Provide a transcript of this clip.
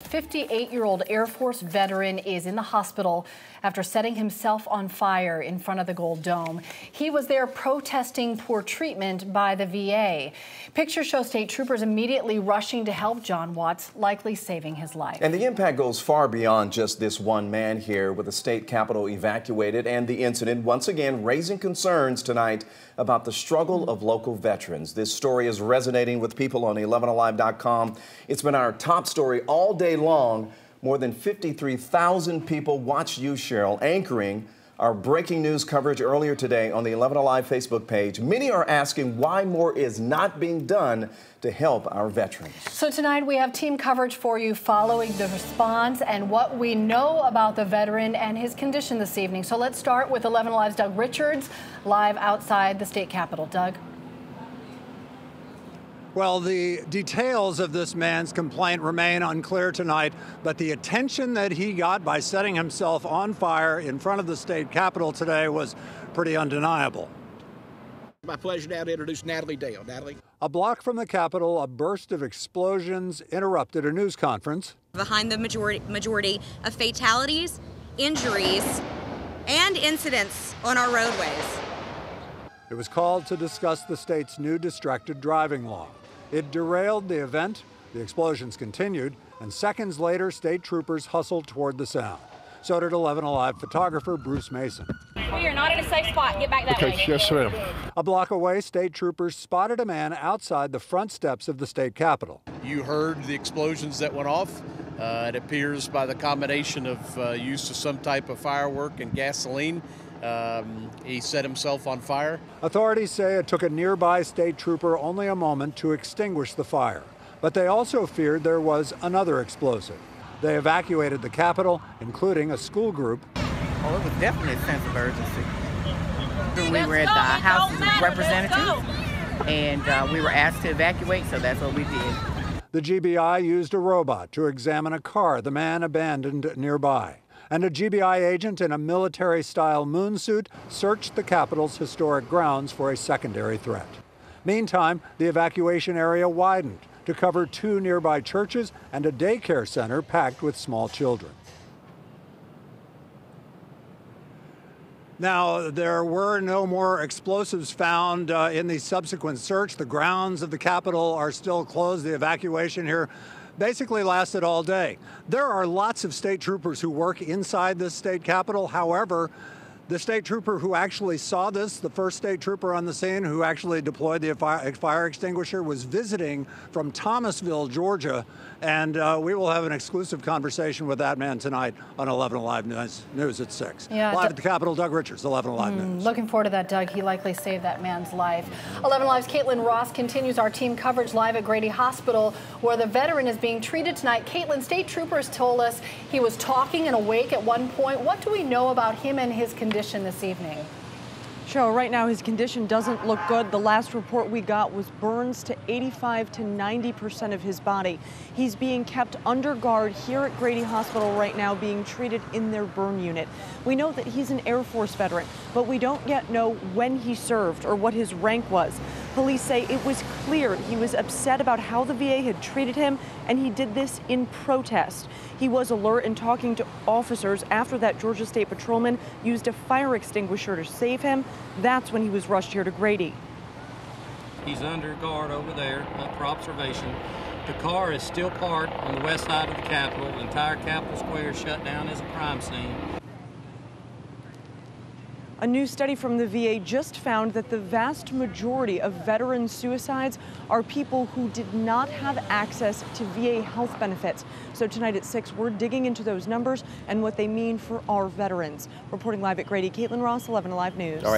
58-year-old Air Force veteran is in the hospital after setting himself on fire in front of the Gold Dome. He was there protesting poor treatment by the VA. Pictures show state troopers immediately rushing to help John Watts, likely saving his life. And the impact goes far beyond just this one man here, with the state capitol evacuated and the incident once again raising concerns tonight about the struggle of local veterans. This story is resonating with people on 11alive.com. It's been our top story all day long. More than 53,000 people watched you, Cheryl, anchoring our breaking news coverage earlier today on the 11 Alive Facebook page. Many are asking why more is not being done to help our veterans. So tonight we have team coverage for you following the response and what we know about the veteran and his condition this evening. So let's start with 11 Alive's Doug Richards, live outside the state capitol. Doug? Well, the details of this man's complaint remain unclear tonight, but the attention that he got by setting himself on fire in front of the state capitol today was pretty undeniable. My pleasure now to introduce Natalie Dale. Natalie. A block from the capitol, a burst of explosions interrupted a news conference. Behind the majority of fatalities, injuries, and incidents on our roadways. It was called to discuss the state's new distracted driving law. It derailed the event, the explosions continued, and seconds later, state troopers hustled toward the sound. So did 11 Alive photographer Bruce Mason. We are not in a safe spot. Get back that way. Yes, ma'am. A block away, state troopers spotted a man outside the front steps of the state capitol. You heard the explosions that went off. It appears by the combination of use of some type of firework and gasoline, he set himself on fire. Authorities say it took a nearby state trooper only a moment to extinguish the fire. But they also feared there was another explosive. They evacuated the capitol, including a school group. Oh, it was definitely a sense of urgency. We were at the House of Representatives, and we were asked to evacuate, so that's what we did. The GBI used a robot to examine a car the man abandoned nearby. And a GBI agent in a military-style moon suit searched the Capitol's historic grounds for a secondary threat. Meantime, the evacuation area widened to cover 2 nearby churches and a daycare center packed with small children. Now, there were no more explosives found in the subsequent search. The grounds of the Capitol are still closed. The evacuation here basically lasted all day. There are lots of state troopers who work inside this state capitol. However, the state trooper who actually saw this, the first state trooper on the scene who actually deployed the fire extinguisher, was visiting from Thomasville, Georgia. And we will have an exclusive conversation with that man tonight on 11 Alive News at 6. Yeah, live at the Capitol, Doug Richards, 11 Alive News. Looking forward to that, Doug. He likely saved that man's life. 11 Alive's Caitlin Ross continues our team coverage live at Grady Hospital, where the veteran is being treated tonight. Caitlin, state troopers told us he was talking and awake at one point. What do we know about him and his condition this evening? Cheryl, right now his condition doesn't look good. The last report we got was burns to 85 to 90% of his body. He's being kept under guard here at Grady Hospital right now, being treated in their burn unit. We know that he's an Air Force veteran, but we don't yet know when he served or what his rank was. Police say it was clear he was upset about how the VA had treated him, and he did this in protest. He was alert and talking to officers after that Georgia State patrolman used a fire extinguisher to save him. That's when he was rushed here to Grady. He's under guard over there for observation. The car is still parked on the west side of the Capitol. The entire Capitol Square is shut down as a crime scene. A new study from the VA just found that the vast majority of veteran suicides are people who did not have access to VA health benefits. So tonight at 6, we're digging into those numbers and what they mean for our veterans. Reporting live at Grady, Caitlin Ross, 11 Alive News. All right.